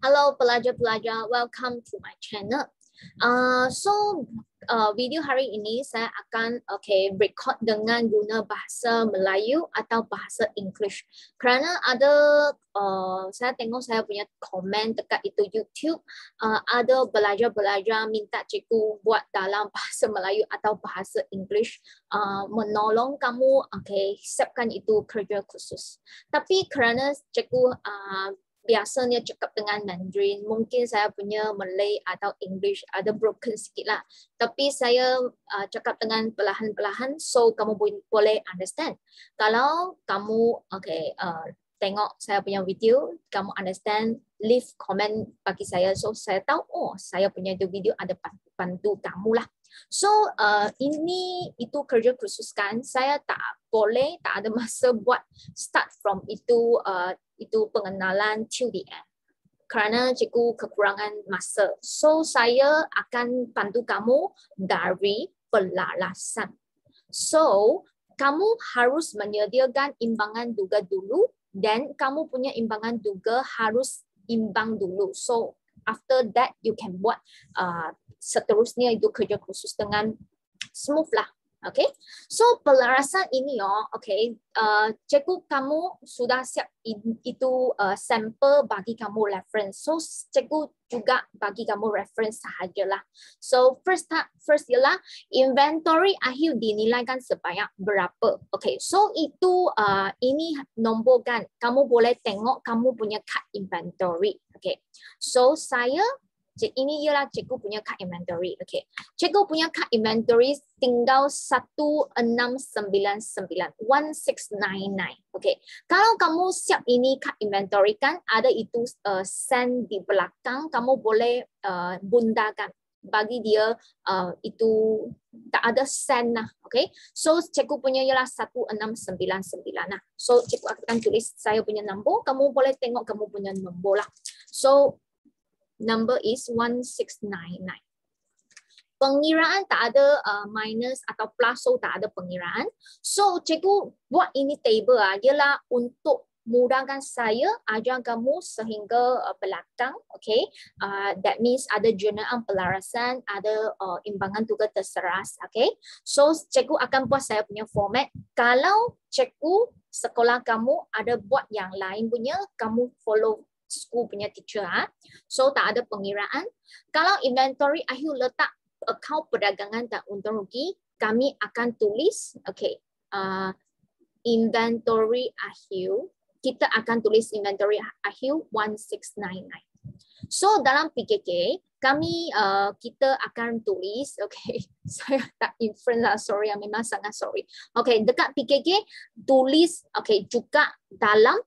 Halo pelajar-pelajar, welcome to my channel. Video hari ini saya akan record dengan guna bahasa Melayu atau bahasa English. Kerana ada saya tengok saya punya komen dekat itu YouTube, ada belajar-belajar minta cikgu buat dalam bahasa Melayu atau bahasa English, menolong kamu siapkan itu kerja khusus. Tapi kerana cikgu biasanya cakap dengan Mandarin, mungkin saya punya Malay atau English ada broken sikit lah. Tapi saya cakap dengan perlahan-perlahan, so kamu boleh understand. Kalau kamu tengok saya punya video, kamu understand, leave comment bagi saya, so saya tahu saya punya video ada bantu kamu lah. So ini itu kerja khusus kan, saya tak ada masa buat start from itu pengenalan till the end kerana cikgu kekurangan masa. So saya akan bantu kamu dari pelarasan. So kamu harus menyediakan imbangan duga dulu, dan kamu punya imbangan duga harus imbang dulu. So after that you can buat seterusnya itu kerja khusus dengan smooth lah. Okay, so pelarasan ini cikgu kamu sudah siap itu sampel bagi kamu reference. So cikgu juga bagi kamu reference sahajalah. So first ialah inventory akhir dinilaikan sebanyak berapa. Okay, so itu ini nombor kan. Kamu boleh tengok kamu punya card inventory. Okay, so ini ialah cikgu punya card inventory. Okay, cikgu punya card inventory tinggal 1699. Okay, kalau kamu siap ini card inventory kan, ada itu sen di belakang, kamu boleh bundakan bagi dia itu tak ada sen lah. Okay, so cikgu punya ialah 1699 lah. So cikgu akan tulis saya punya nombor, kamu boleh tengok kamu punya nombor lah. So number is 1699. Pengiraan tak ada minus atau plus, so tak ada pengiraan. So cikgu buat ini table ialah untuk mudahkan saya ajar kamu sehingga belakang. Okay, that means ada jenayah pelarasan, ada imbangan tugas terseras. Okay, so cikgu akan buat saya punya format. Kalau cikgu sekolah kamu ada buat yang lain punya, kamu follow school punya teacher. So tak ada pengiraan. Kalau inventory akhir letak akaun perdagangan dan untung rugi, kami akan tulis inventory akhir. Kita akan tulis inventory akhir 1699. So dalam PKK kami kita akan tulis, saya tak inference lah, sorry, memang sangat sorry. Dekat PKK tulis juga dalam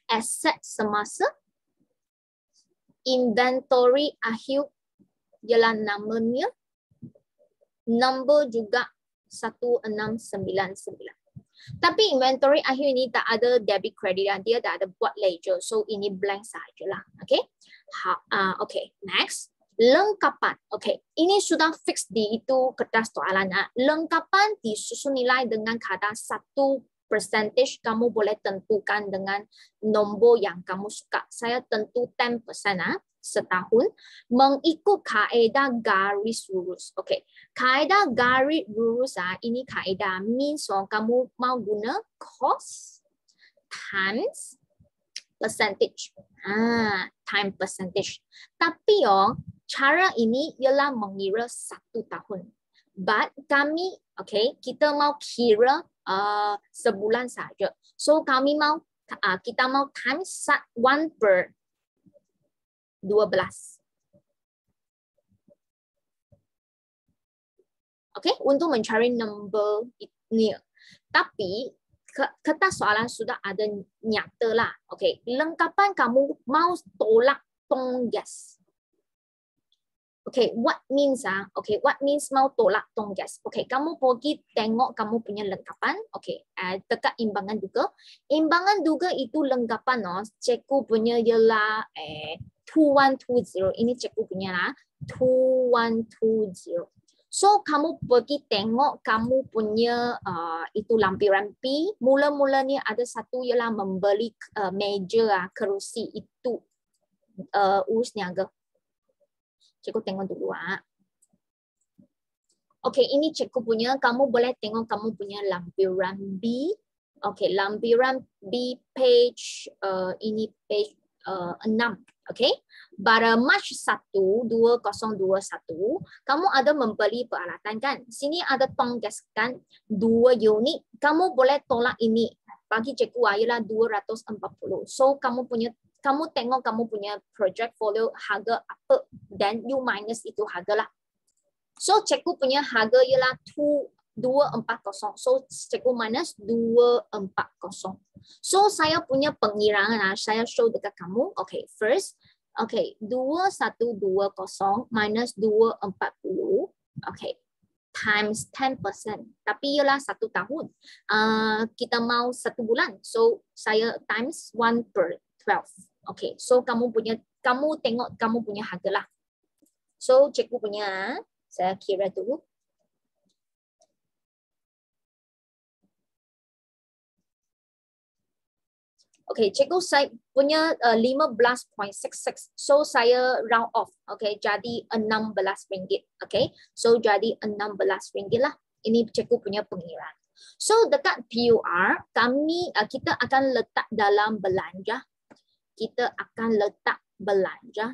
aset semasa, inventory akhir ialah namanya, nombor juga 1699. Tapi inventory akhir ini tak ada debit credit, dia tak ada buat ledger, so ini blank sahajalah. Okay, next, lengkapan. Ini sudah fix di itu kertas soalan. Lengkapan disusun nilai dengan kadar 1%. Kamu boleh tentukan dengan nombor yang kamu suka. Saya tentu 10% setahun mengikut kaedah garis lurus. Kaedah garis lurus ini kaedah means kamu mau guna cost times percentage. Time percentage. Tapi cara ini ialah mengira 1 tahun. But kami kita mau kira sebulan saja. So kami kita mau times 1/12. Untuk mencari nombor ini. Tapi kertas soalan sudah ada nyata lah. Lengkapan kamu mau tolak tonggas. What means what means mau tolak tonggas? Kamu pergi tengok kamu punya lengkapan. Dekat imbangan duga. Imbangan duga itu lengkapan cikgu punya ialah 2120. Ini cikgu punya lah 2120. So kamu pergi tengok kamu punya itu lampiran P. Mula-mulanya ada satu ialah membeli meja kerusi itu. urus niaga. Cikgu tengok dulu Okay, ini cikgu punya, kamu boleh tengok kamu punya lampiran B. Okay, lampiran B page, ini page 6. Okay, pada Mac 1, 2021, kamu ada membeli peralatan kan? Sini ada tongkaskan 2 unit. Kamu boleh tolak ini. Bagi cikgu ialah 240. So, kamu tengok kamu punya project folio harga apa dan you minus itu harga lah. So, cikgu punya harga ialah 240. So, cikgu minus 240. So, saya punya pengiraan, saya show dekat kamu. Okay, first, okay, 2120 minus 240. Okay, times 10%. Tapi ialah 1 tahun. Kita mau 1 bulan. So, saya times 1/12. Okay, so kamu tengok kamu punya harga lah. So, cikgu punya, saya kira dulu. Okay, cikgu saya punya 15.66. So, saya round off. Okay, jadi RM16. Okay, so jadi RM16 lah. Ini cikgu punya pengiraan. So, dekat PUR, kita akan letak dalam belanja.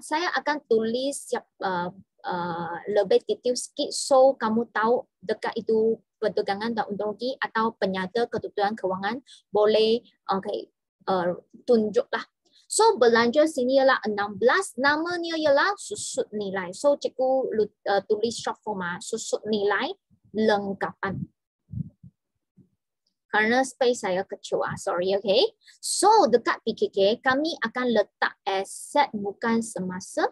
Saya akan tulis lebih detail sikit so kamu tahu dekat itu perdagangan dan untung rugi atau penyata ketentuan kewangan boleh tunjuklah. So belanja sini ialah 16, namanya ialah susut nilai. So cikgu tulis short form susut nilai lengkapan. Karena space saya kecil, sorry, okay. So dekat PKK kami akan letak aset bukan semasa.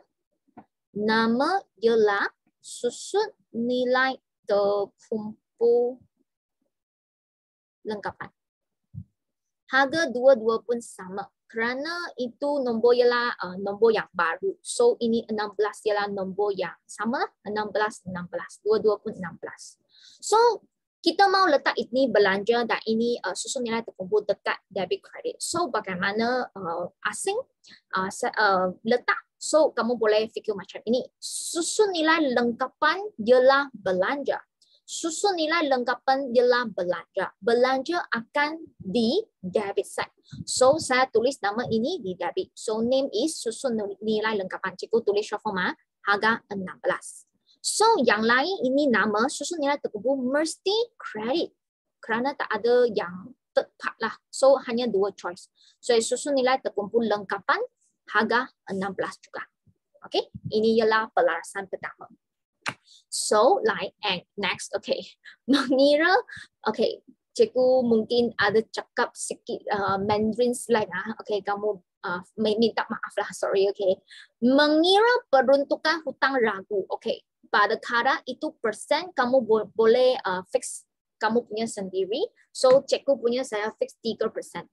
Nama ialah susut nilai terkumpul lengkapan. Harga dua-dua pun sama kerana itu nombor ialah nombor yang baru. So ini 16 ialah nombor yang sama, 16. Dua-dua pun 16. So kita mau letak ini belanja dan ini susun nilai terkumpul dekat debit credit. So bagaimana asing letak? So kamu boleh fikir macam ini. Susun nilai lengkapan ialah belanja. Susun nilai lengkapan ialah belanja. Belanja akan di debit side. So saya tulis nama ini di debit. So name is susun nilai lengkapan. Cikgu tulis short form harga 16. So yang lain ini nama susun nilai terkumpul mesti credit. Kerana tak ada yang tepat lah. So hanya 2 choice. So susun nilai terkumpul lengkapan harga 16 juga. Okay, ini ialah pelarasan pertama. So like and next, okay, mengira, okay, cikgu mungkin ada cakap sikit Mandarin slang okay, kamu minta maaf lah, sorry, okay. Mengira peruntukan hutang ragu, okay. Pada kala itu persen kamu boleh fix kamu punya sendiri. So cikgu punya saya fix 3%.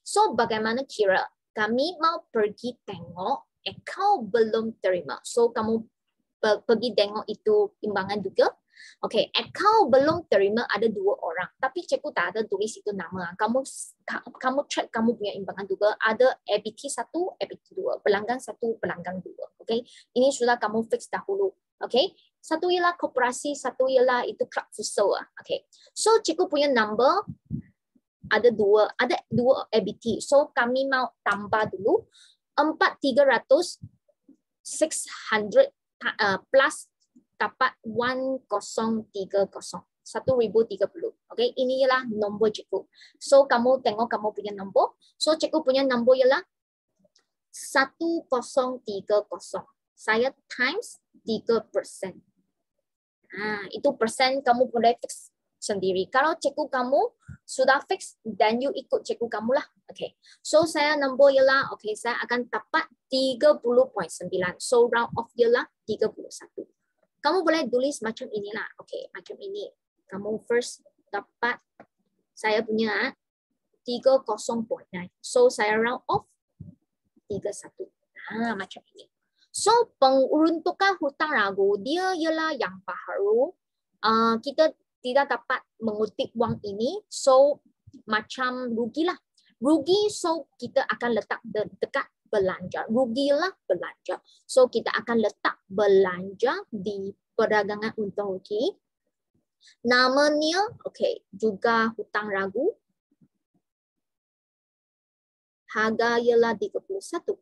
So bagaimana kira? Kami mau pergi tengok account belum terima. So kamu pergi tengok itu imbangan juga. Okay, account belum terima ada 2 orang. Tapi cikgu tak ada tulis itu nama. Kamu check kamu punya imbangan juga. Ada ABT 1, ABT 2. Pelanggan 1, pelanggan 2. Okay, ini sudah kamu fix dahulu. Okay, satu ialah koperasi, satu ialah itu club futsal. Okay, so cikgu punya number ada dua ABT. So kami mau tambah dulu 4,300 600 plus dapat 1030 1030. Okay, ini ialah nombor cikgu. So kamu tengok kamu punya nombor. So cikgu punya nombor ialah 1030. Saya times 3%. Itu persen kamu boleh fix sendiri. Kalau cikgu kamu sudah fix, dan you ikut cikgu kamu lah. Okay. So saya nombor ialah, okay, saya akan dapat 30.9. So round off ialah 31. Kamu boleh tulis macam inilah. Okay, macam ini. Kamu first dapat, saya punya 30.9. So saya round off 31. Macam ini. So peruntukan hutang ragu, dia ialah yang baru. Kita tidak dapat mengutip wang ini, so macam rugi lah. Rugi, so kita akan letak dekat belanja. Rugilah belanja. So kita akan letak belanja di perdagangan untung rugi. Namanya, okay, juga hutang ragu. Harga ialah 31.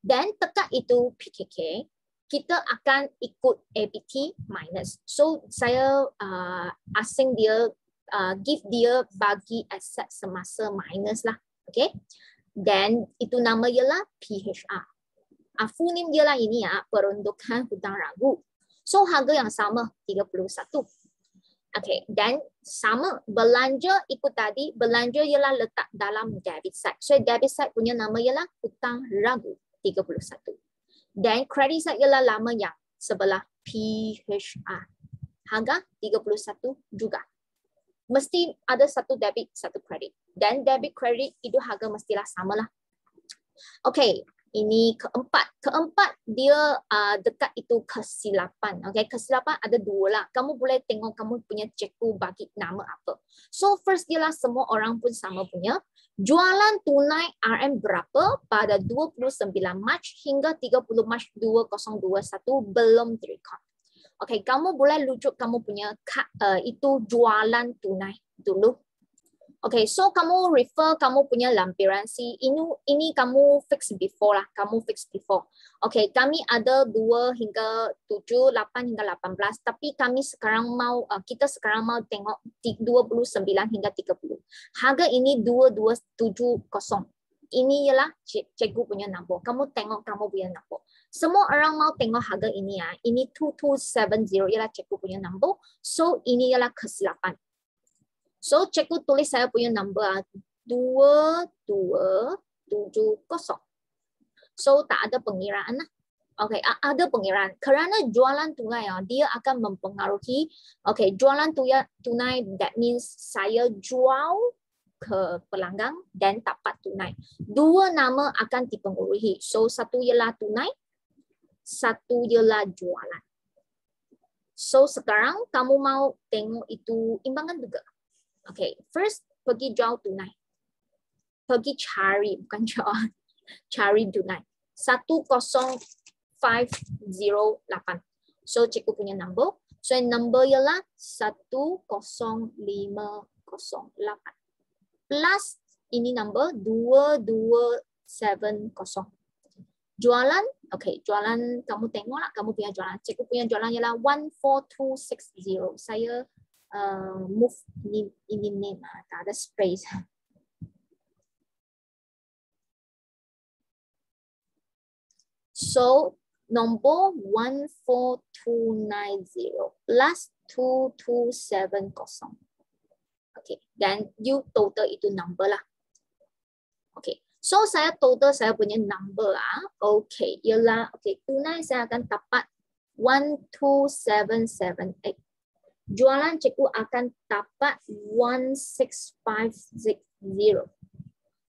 Dan tekak itu PKK, kita akan ikut APT minus. So saya asing dia, give dia bagi aset semasa minus lah. Okay. Dan itu nama ialah PHR. Full name dia lah ini ya, peruntukan hutang ragu. So harga yang sama 31. Okay, dan sama belanja ikut tadi, belanja ialah letak dalam debit side. So debit side punya nama ialah hutang ragu 31. Dan credit side ialah nama yang sebelah PHR. Harga 31 juga. Mesti ada satu debit, satu credit. Dan debit credit itu harga mestilah samalah. Okay, ini keempat. Keempat dia dekat itu kesilapan. Okay, kesilapan ada dua lah. Kamu boleh tengok kamu punya cikgu bagi nama apa. So first dia lah semua orang pun sama punya. Jualan tunai RM berapa pada 29 Mac hingga 30 Mac 2021 belum direkod. Okay, kamu boleh lucut kamu punya itu jualan tunai dulu. Okay, so kamu refer kamu punya lampiran si ini kamu fix before lah, kamu fix before. Okay, kami ada 2 hingga 7, 8 hingga 18, tapi kami sekarang mau kita sekarang mau tengok 29 hingga 30. Harga ini 2270. Ini ialah cikgu punya nombor. Kamu tengok kamu punya nombor. Semua orang mau tengok harga ini ya. Ini 2270 ialah cikgu punya nombor. So ini ialah kesilapan. So cikgu tulis saya punya nombor 2270. So tak ada pengiraan lah. Okay, ada pengiraan. Kerana jualan tunai dia akan mempengaruhi. Okay, jualan tunai that means saya jual ke pelanggan dan dapat tunai. Dua nama akan dipengaruhi. So satu ialah tunai, satu ialah jualan. So sekarang kamu mau tengok itu imbangan juga. Okay, first pergi jual tunai. Pergi cari, bukan jual. Cari tunai. 10508. So cikgu punya nombor. So nombor ialah 10508. Plus ini number 2270. Jualan, okay, jualan kamu tengoklah kamu punya jualan. Cikgu punya jualan ialah 14260. Saya move ini name tak ada space. So nombor 14290 plus 2270. Okay, dan you total itu number lah. Okay, so saya total saya punya number lah. Okay, ialah okay tunai saya akan dapat 12778. Jualan cikgu akan dapat 16560.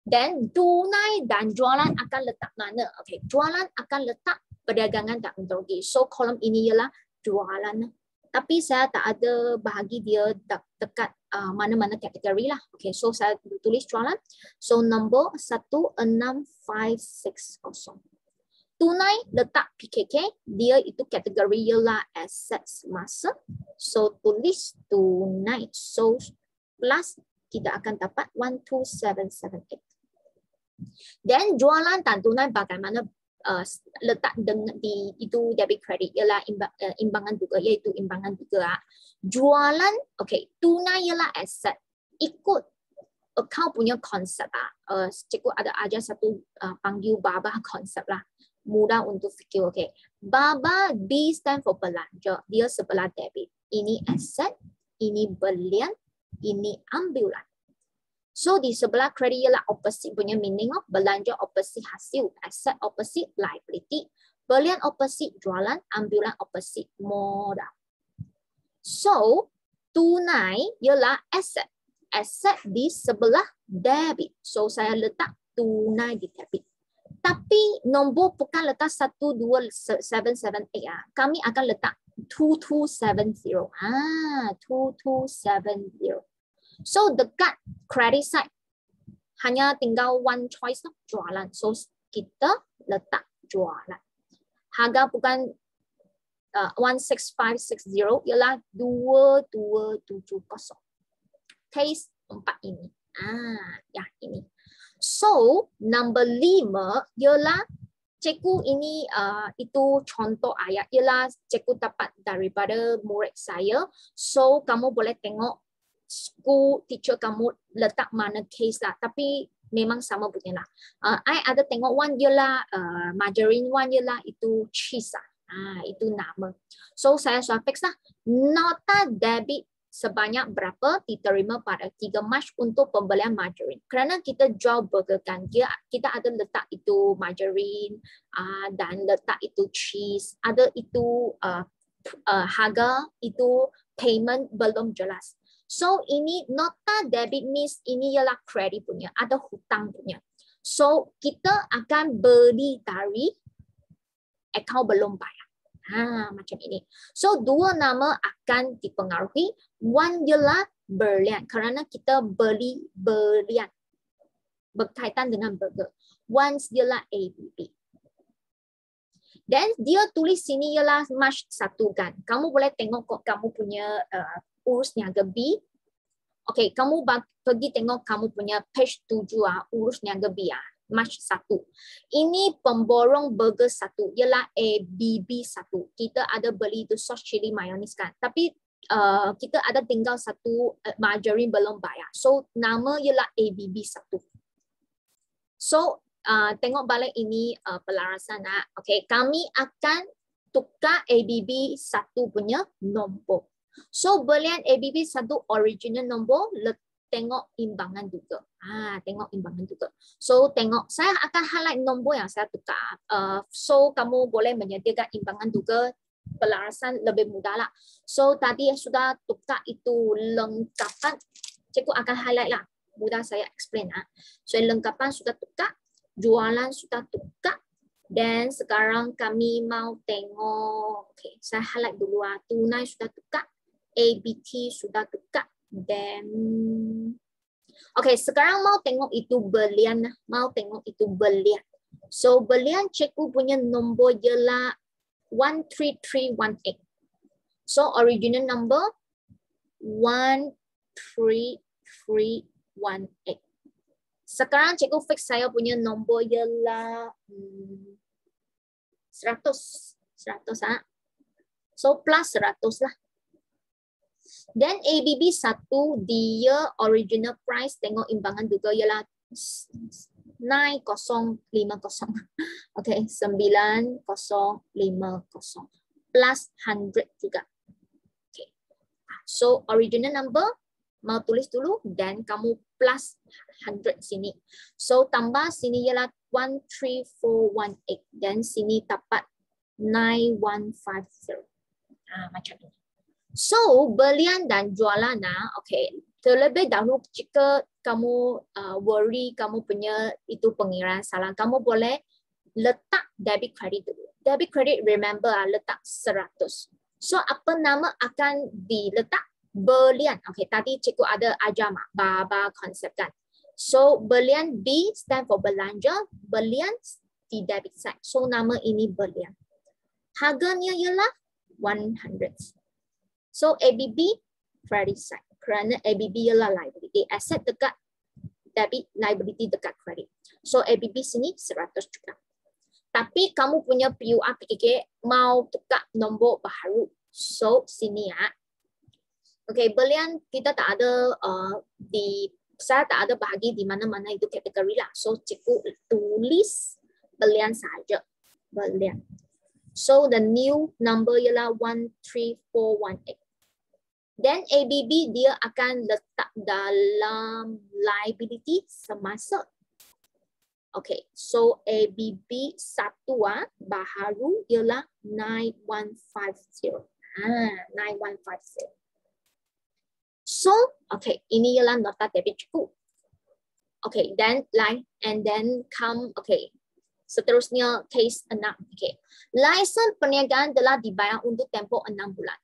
Dan tunai dan jualan akan letak mana? Okay, jualan akan letak perdagangan tak untung rugi. So kolom ini ialah jualan. Tapi saya tak ada bahagi dia dekat mana-mana kategori lah. Okay, so saya tulis jualan. So nombor 16560. Tunai letak PKK, dia itu kategori ialah aset semasa. So tulis tunai. So plus kita akan dapat 12778. Dan jualan dan tunai bagaimana letak di itu debit credit ialah imbangan juga, iaitu imbangan juga. Jualan, okay, tunai ialah aset. Ikut account punya konsep lah. Cikgu ada ajar satu panggil BABA konsep lah. Mudah untuk fikir, okay. BABA, B stand for belanja. Dia sebelah debit. Ini aset, ini belian, ini ambulan. So di sebelah kredit ialah opposite punya meaning of belanja opposite hasil, asset opposite liability, belian opposite jualan, ambulan opposite modal. So tunai ialah asset, asset di sebelah debit. So saya letak tunai di debit. Tapi nombor bukan letak 12778 kami akan letak 2270. 2270. So dekat credit side hanya tinggal one choice lah, jualan. So kita letak jualan. Harga bukan 16560 ialah 2270. Case 4 ini. Ya ini. So, number 5 ialah cikgu ini itu contoh ayat ialah cikgu dapat daripada murid saya. So, kamu boleh tengok school teacher kamu letak mana case lah. Tapi memang sama punya lah. I ada tengok one ialah margarine, one ialah itu cheese lah. Itu nama. So, saya suffix lah. Nota debit sebanyak berapa diterima pada 3 Mac untuk pembelian margarine. Kerana kita jual burger kan, kita ada letak itu margarine dan letak itu cheese. Ada itu harga, itu payment belum jelas. So, ini nota debit means ini ialah kredit punya, ada hutang punya. So, kita akan beli dari account belum bayar. Macam ini. So, dua nama akan dipengaruhi. One ialah berlian. Kerana kita beli berlian. Berkaitan dengan burger. One ialah ABB. Dan dia tulis sini ialah March 1 kan. Kamu boleh tengok kok kamu punya urus niaga B. Okay, kamu pergi tengok kamu punya page 7 urus niaga B March 1. Ini pemborong burger 1 ialah ABB 1. Kita ada beli itu sos chili mayonnaise kan. Tapi kita ada tinggal satu margarine belum bayar. So nama ialah ABB 1. So tengok balik ini pelarasan. Okay, kami akan tukar ABB 1 punya nombor. So belian ABB 1 original nombor, tengok imbangan juga. Tengok imbangan juga. So tengok, saya akan highlight nombor yang saya tukar. So kamu boleh menyediakan imbangan juga, pelarasan lebih mudah lah. So tadi yang sudah tukar itu lengkapan, cikgu akan highlight lah. Mudah saya explain. So lengkapan sudah tukar, jualan sudah tukar. Dan sekarang kami mau tengok, okay, saya highlight dulu. Tunai sudah tukar, ABT sudah tukar. Dan okay, sekarang mau tengok itu belian. Mau tengok itu belian. So belian cikgu punya nombor ialah 13318. So original number 13318. Sekarang cikgu fix saya punya nombor ialah 100. So plus 100 lah. Dan ABB 1 dia original price tengok imbangan juga ialah 9050. Okay, 9050 plus 100 juga. Okay. So original number mau tulis dulu dan kamu plus 100 sini. So tambah sini ialah 13418 dan sini dapat 9150. Macam ini. So, belian dan jualan, okay. Terlebih dahulu jika kamu worry kamu punya itu pengiraan salah, kamu boleh letak debit credit dulu. Debit credit remember letak 100. So, apa nama akan diletak? Belian. Okay, tadi cikgu ada ajar baba konsep kan. So, belian B stand for belanja, belian di debit side. So, nama ini belian. Harganya ialah 100. So ABB credit side. Kerana ABB ialah liability. Asset dekat debit, liability dekat credit. So ABB sini 100 juga. Tapi kamu punya PUR PKK mau tukar nombor baru. So sini Okay, belian kita tak ada saya tak ada bahagi di mana-mana itu kategori lah. So cikgu tulis belian saja. Belian. So the new number ialah 13418. Dan ABB dia akan letak dalam liability semasa. Okay, so ABB 1 baharu ialah 9150. 9150. So, okay, ini ialah nota debit cikgu. Okay, then line and then come, okay. Seterusnya case 6. Okay. Lisensi perniagaan telah dibayar untuk tempoh 6 bulan.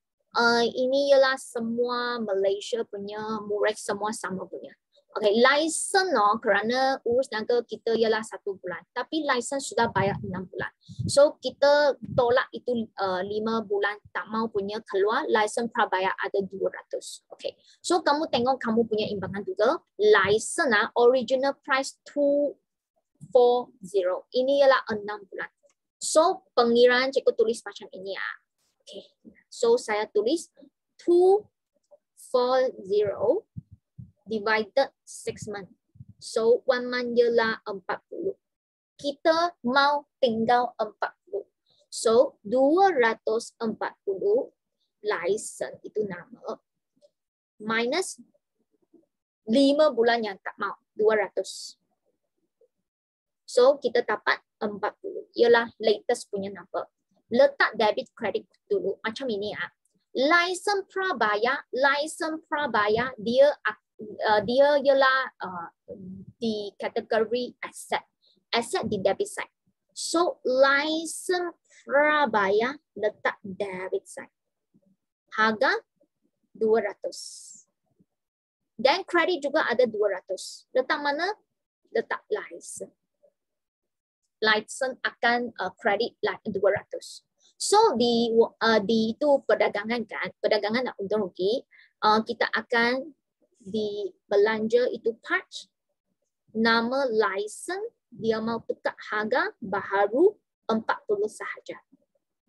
Ini ialah semua Malaysia punya murid semua sama punya. Okay, license no, kerana urus niaga kita ialah 1 bulan. Tapi license sudah bayar 6 bulan. So kita tolak itu 5 bulan tak mau punya keluar, license prabayar ada 200. Okay, so kamu tengok kamu punya imbangan juga. License original price 240. Ini ialah 6 bulan. So pengiraan cikgu tulis macam ini ya. Okay, so saya tulis 240 divided 6 months. So 1 month ialah 40. Kita mau tinggal 40. So 240 license itu nama minus 5 bulan yang tak mau 200. So kita dapat 40. Ialah latest punya number. Letak debit credit dulu macam ini ya. License prabayar dia ialah di kategori asset. Asset di debit side. So license prabayar letak debit side. Harga 200. Dan kredit juga ada 200. Letak mana? Letak license. License akan kredit 200. So di itu perdagangan kan, perdagangan nak untung rugi, kita akan di belanja itu part nama license dia mau tukar harga baharu 40 sahaja.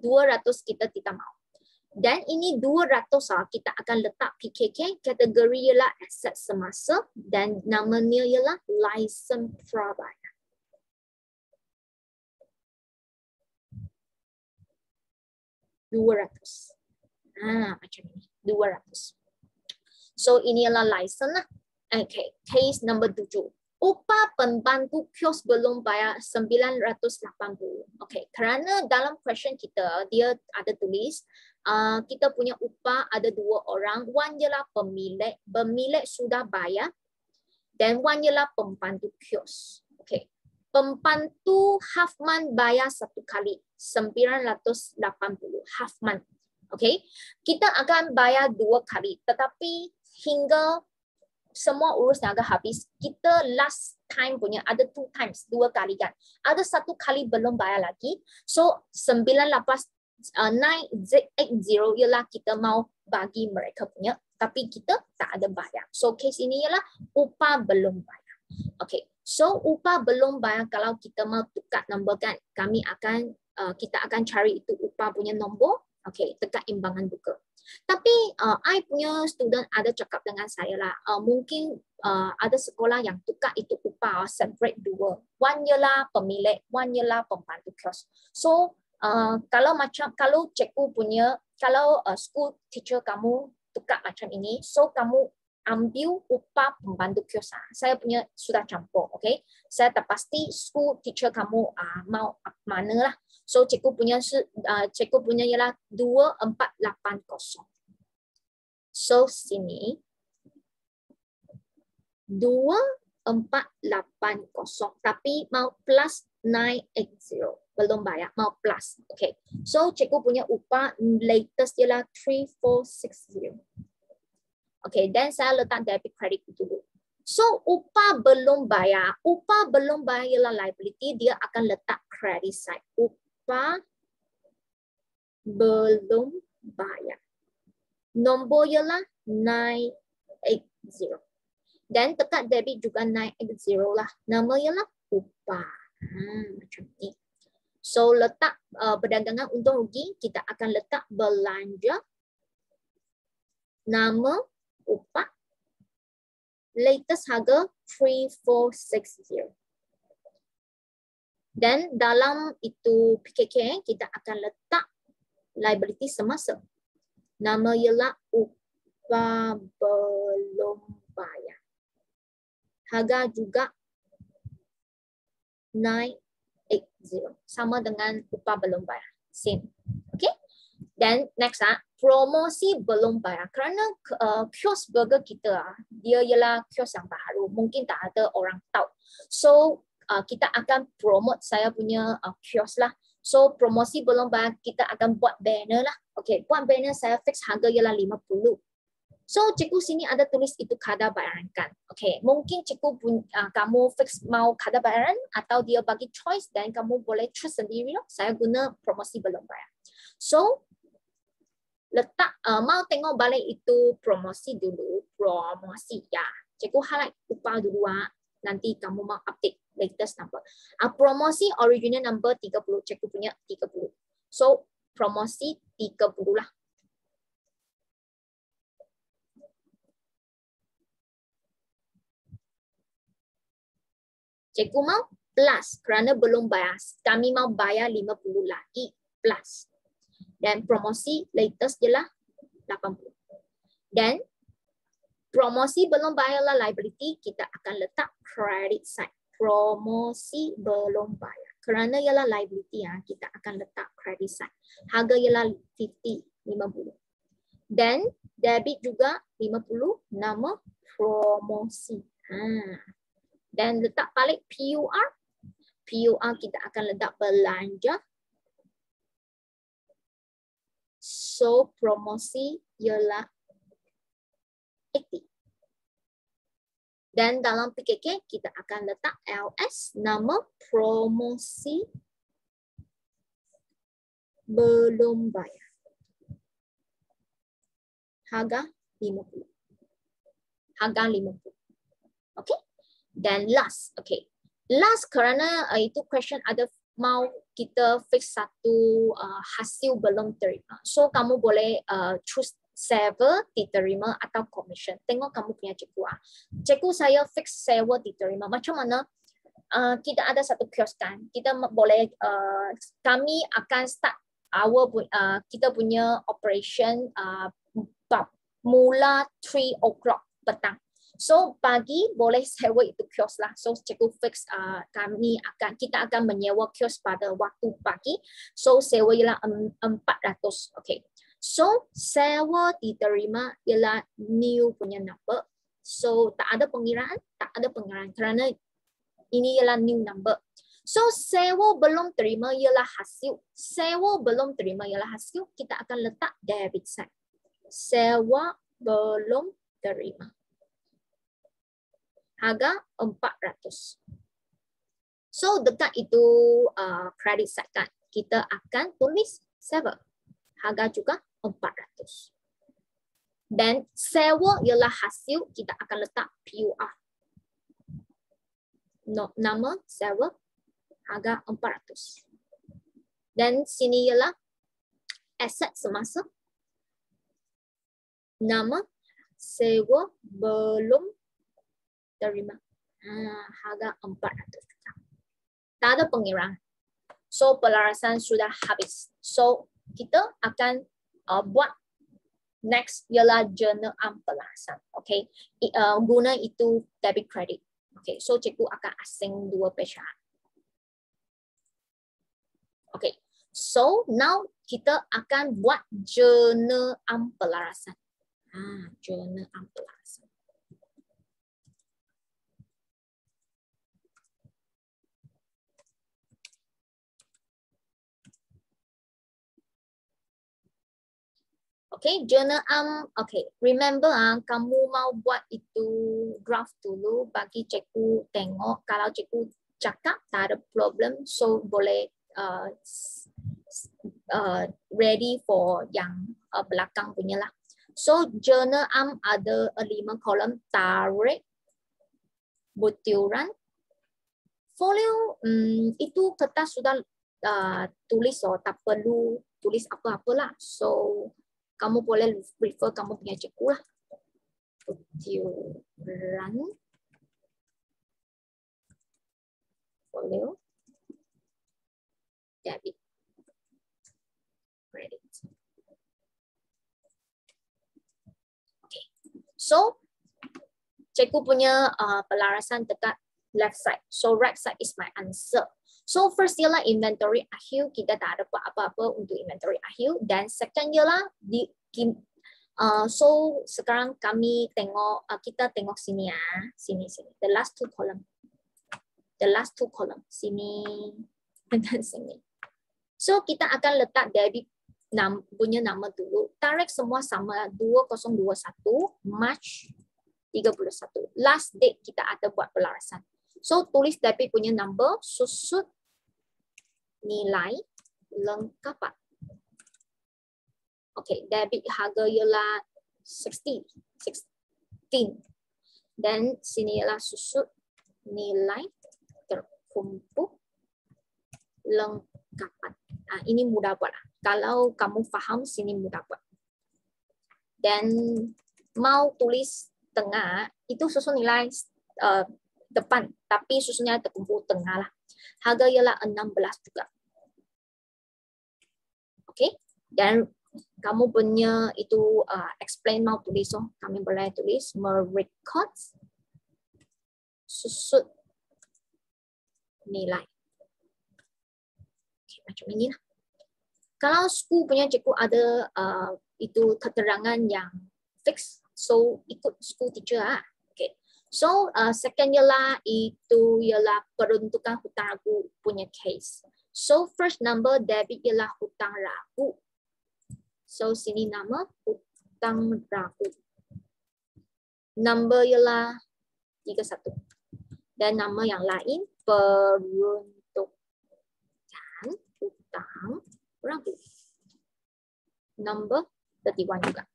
200 kita tidak mau. Dan ini 200 kita akan letak PKK, kategori ialah aset semasa dan namanya ialah license prabayar. Macam ini 200. So ini adalah license lah. Okay, case number 7. Upah pembantu kios belum bayar 980. Okay, kerana dalam question kita dia ada tulis kita punya upah ada 2 orang. One ialah pemilik, pemilik sudah bayar. Dan one ialah pembantu kios. Okay. Pembantu half month bayar 1 kali 980 half month. Okay, kita akan bayar 2 kali, tetapi hingga semua urus niaga habis, kita last time punya ada 2 times, 2 kali kan. Ada 1 kali belum bayar lagi. So 980 ialah kita mau bagi mereka punya, tapi kita tak ada bayar. So case ini ialah upah belum bayar. Okay, so upah belum bayar kalau kita mau tukar nombor kan, kita akan cari itu upah punya nombor. Okay, tekan imbangan buka. Tapi I punya student ada cakap dengan saya lah, mungkin ada sekolah yang tukar itu upah separate 2. One ialah pemilik, one ialah pembantu kios. So kalau cikgu punya, kalau school teacher kamu tukar macam ini, so kamu ambil upah pembantu kios. Saya punya sudah campur, okay? Saya tak pasti school teacher kamu mau mana lah. So cikgu punya ialah 2480. So sini 2480 tapi mau plus 980 belum bayar, mau plus. Okay. So cikgu punya upah latest ialah 3460. Okay, dan saya letak debit credit dulu. So upah belum bayar ialah liability, dia akan letak credit side. Upah belum bayar. Nombor ialah 980. Dan tekan debit juga 980 lah. Nama ialah upah. Macam ni. So letak perdagangan untung rugi, kita akan letak belanja, nama, upah, latest harga 3460. Dan dalam itu PKK kita akan letak liability semasa. Nama ialah upah belum bayar. Harga juga 980. Sama dengan upah belum bayar. Same. Okay. Dan next promosi belum bayar. Kerana kios burger kita dia ialah kios yang baru. Mungkin tak ada orang tahu. So kita akan promote saya punya kios lah. So promosi belum bayar, kita akan buat banner lah. Okay, buat banner saya fix harga ialah 50. So cikgu sini ada tulis itu kadar bayaran kan. Okay, mungkin cikgu kamu fix mau kadar bayaran atau dia bagi choice dan kamu boleh choose sendiri loh. Saya guna promosi belum bayar. So letak mau tengok balik itu promosi dulu, promosi ya. Cikgu highlight upah dulu nanti kamu mau update latest number. Promosi original number 30, cikgu punya 30. So promosi 30 lah. Cikgu mau plus kerana belum bayar. Kami mau bayar 50 lagi plus. Dan promosi latest je lah 80. Dan promosi belum bayar lah liability, kita akan letak credit side. Promosi belum bayar. Kerana ialah liability ya, kita akan letak credit side. Harga ialah 50. Dan debit juga 50 nama promosi. Dan letak balik PUR. PUR kita akan letak belanja. So promosi ialah 80. Dan dalam PKK kita akan letak LS nama promosi belum bayar. Harga 50. Harga 50. Okay. Dan last, okay. Last kerana itu question ada mau kita fix satu hasil belum terima. So kamu boleh choose sewa diterima atau commission. Tengok kamu punya cikgu. Cikgu saya fix sewa diterima. Macam mana? Kita ada satu kios kan. Kita boleh kami akan start kita punya operation mula 3 o'clock petang. So pagi boleh sewa itu kios lah. So cikgu fix kita akan menyewa kios pada waktu pagi. So sewa ialah 400. Okay. So sewa diterima ialah new punya number. So tak ada pengiraan kerana ini ialah new number. So sewa belum terima ialah hasil. Sewa belum terima ialah hasil. Kita akan letak debit side. Sewa belum terima. Harga 400. So dekat itu credit side kan. Kita akan tulis sewa. Harga juga 400. Dan sewa ialah hasil, kita akan letak PUR. Nama sewa harga 400. Dan sini ialah aset semasa. Nama sewa belum terima. Harga 400 juta. Tak ada pengiraan. So pelarasan sudah habis. So kita akan buat next ialah jurnal pelarasan. Okay. Guna itu debit credit. Okay. So cikgu akan asing dua pecahan. Okay. So now kita akan buat jurnal pelarasan. Jurnal pelarasan. Okay, jurnal okay. Remember kamu mau buat itu draft dulu bagi cikgu tengok. Kalau cikgu cakap tak ada problem, so boleh ready for yang belakang punya lah. So jurnal ada 5 kolom: tarikh, butiran, folio. Itu kertas sudah tulis, tak perlu tulis apa-apalah. So kamu boleh refer kamu punya cikgu lah. Butiran, folio, debit, credit. Okay. So cikgu punya pelarasan dekat left side. So right side is my answer. So first ialah inventory akhir, kita tak ada apa-apa untuk inventory akhir. Dan second ialah so sekarang kami tengok, kita tengok sini ya, sini. The last two column. Sini dan sini. So kita akan letak debit punya nama dulu. Tarikh semua sama 2021 March 31. Last date kita ada buat pelarasan. So tulis debit punya number, susut nilai lengkapan. Okay, debit harga ialah 16. Dan sini ialah susut nilai terkumpul lengkapan. Ini mudah buat. Kalau kamu faham, sini mudah buat. Dan mau tulis tengah, itu susun nilai depan, tapi susunnya terkumpul tengah lah. Harga ialah 16 juga. Oke, dan kamu punya itu explain mau tulis, kami boleh tulis merecord susut nilai. Oke, macam ini lah. Kalau school punya cikgu ada itu keterangan yang fix, so ikut school teacher lah. Okay. So second ialah itu ialah peruntukan hutang ragu punya case. So first number debit ialah hutang ragu. So sini nama hutang ragu. Number ialah 31. Dan nama yang lain peruntukan hutang ragu. Number 31 juga.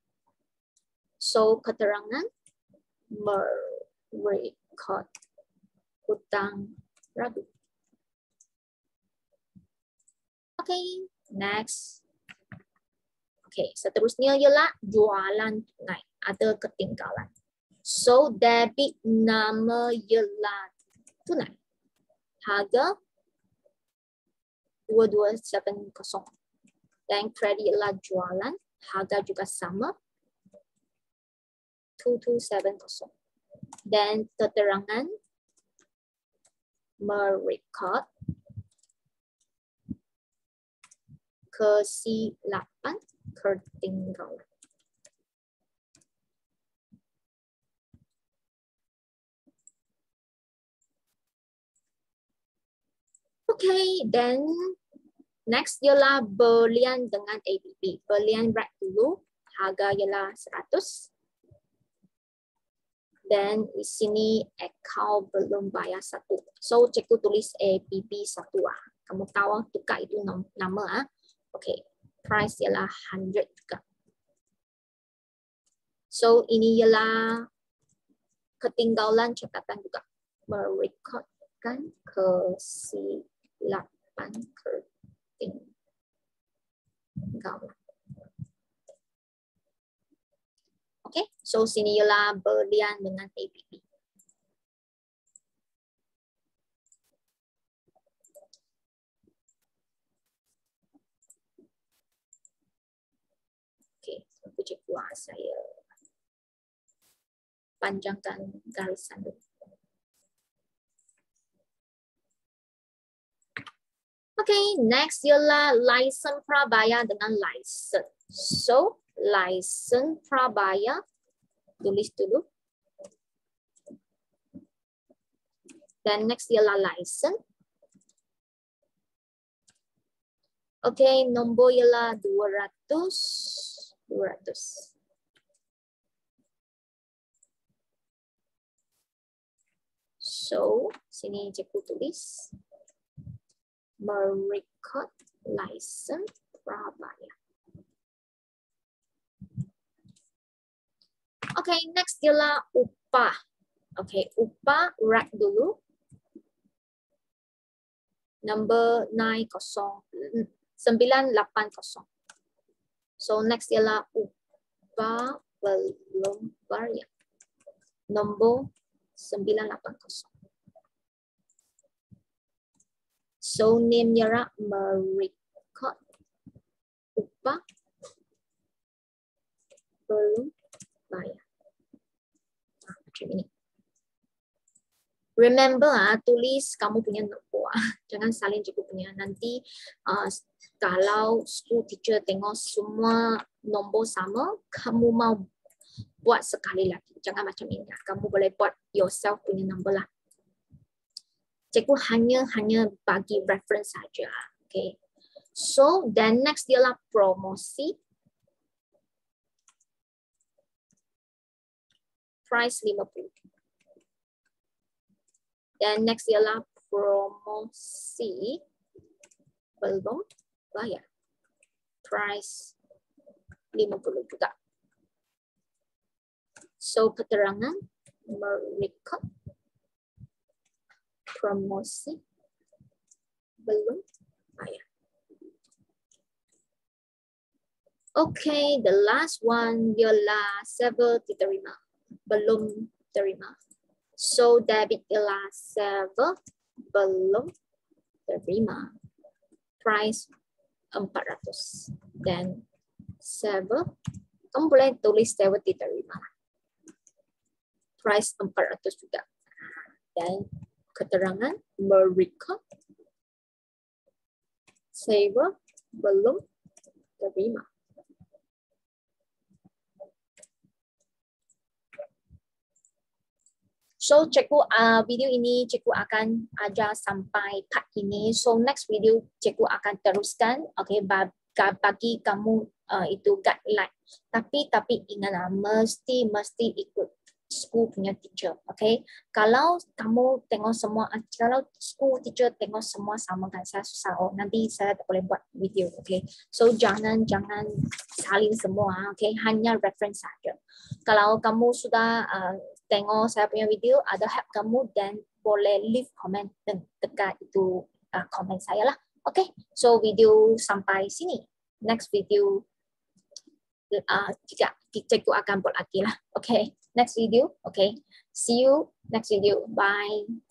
So keterangan merecord hutang ragu. Okay, next. Okay, seterusnya ialah jualan tunai. Ada ketinggalan. So debit nama ialah tunai. Harga 2270. Dan kredit ialah jualan, harga juga sama 2270. Dan keterangan merecord kesilapan ketinggalan. Okay, then next ialah berlian dengan ABB. Berlian write dulu, harga ialah 100. Dan di sini account belum bayar 1. So cikgu tulis ABB 1 lah. Kamu tahu tukar itu nama. Okay, price ialah 100 juga. So ini ialah ketinggalan catatan juga. Merekodkan kesilapan ketinggalan. Okay, so sini ialah berlian dengan ABB. Okay, aku cikgu saya panjangkan garisan dulu. Okay, next ialah license prabayar dengan license. So, license prabayar, tulis dulu. Dan next ialah license. Okay, nombor ialah 200. So, sini cikgu tulis merecord license prabayar. Okay, next ialah upah. Okay, upah write dulu. Number 980. So next ialah upah belum bayar. Nombor 980. So name ialah merecord upah belum bayar. Macam ini. Remember tulis kamu punya nombor. Jangan salin cikgu punya. Nanti kalau school teacher tengok semua nombor sama, kamu mau buat sekali lagi. Jangan macam ini. Kamu boleh buat yourself punya nombor lah. Cikgu hanya bagi reference saja. Okay. So, then next ialah promosi. Price 50. Dan next ialah promosi belum bayar. Price 50 juga. So, keterangan merecord promosi belum bayar. Okay, the last one ialah server diterima. Belum terima. So, debit ialah server belum terima. Price 400. Dan server, kamu boleh tulis server diterima. Price 400 juga. Dan keterangan merecord server belum terima. So, cikgu video ini cikgu akan ajar sampai part ini. So, next video cikgu akan teruskan. Okay, bagi kamu itu guideline. Tapi ingatlah mesti ikut school punya teacher. Okay, kalau kamu tengok semua, kalau school teacher tengok semua sama kan saya susah. Oh, nanti saya tak boleh buat video. Okay, so jangan salin semua. Okay, hanya reference saja. Kalau kamu sudah tengok saya punya video, ada help kamu, dan boleh leave comment dekat itu komen saya lah. Okay, so video sampai sini. Next video cikgu akan buat lagi lah. Okay, next video. Okay, see you next video. Bye.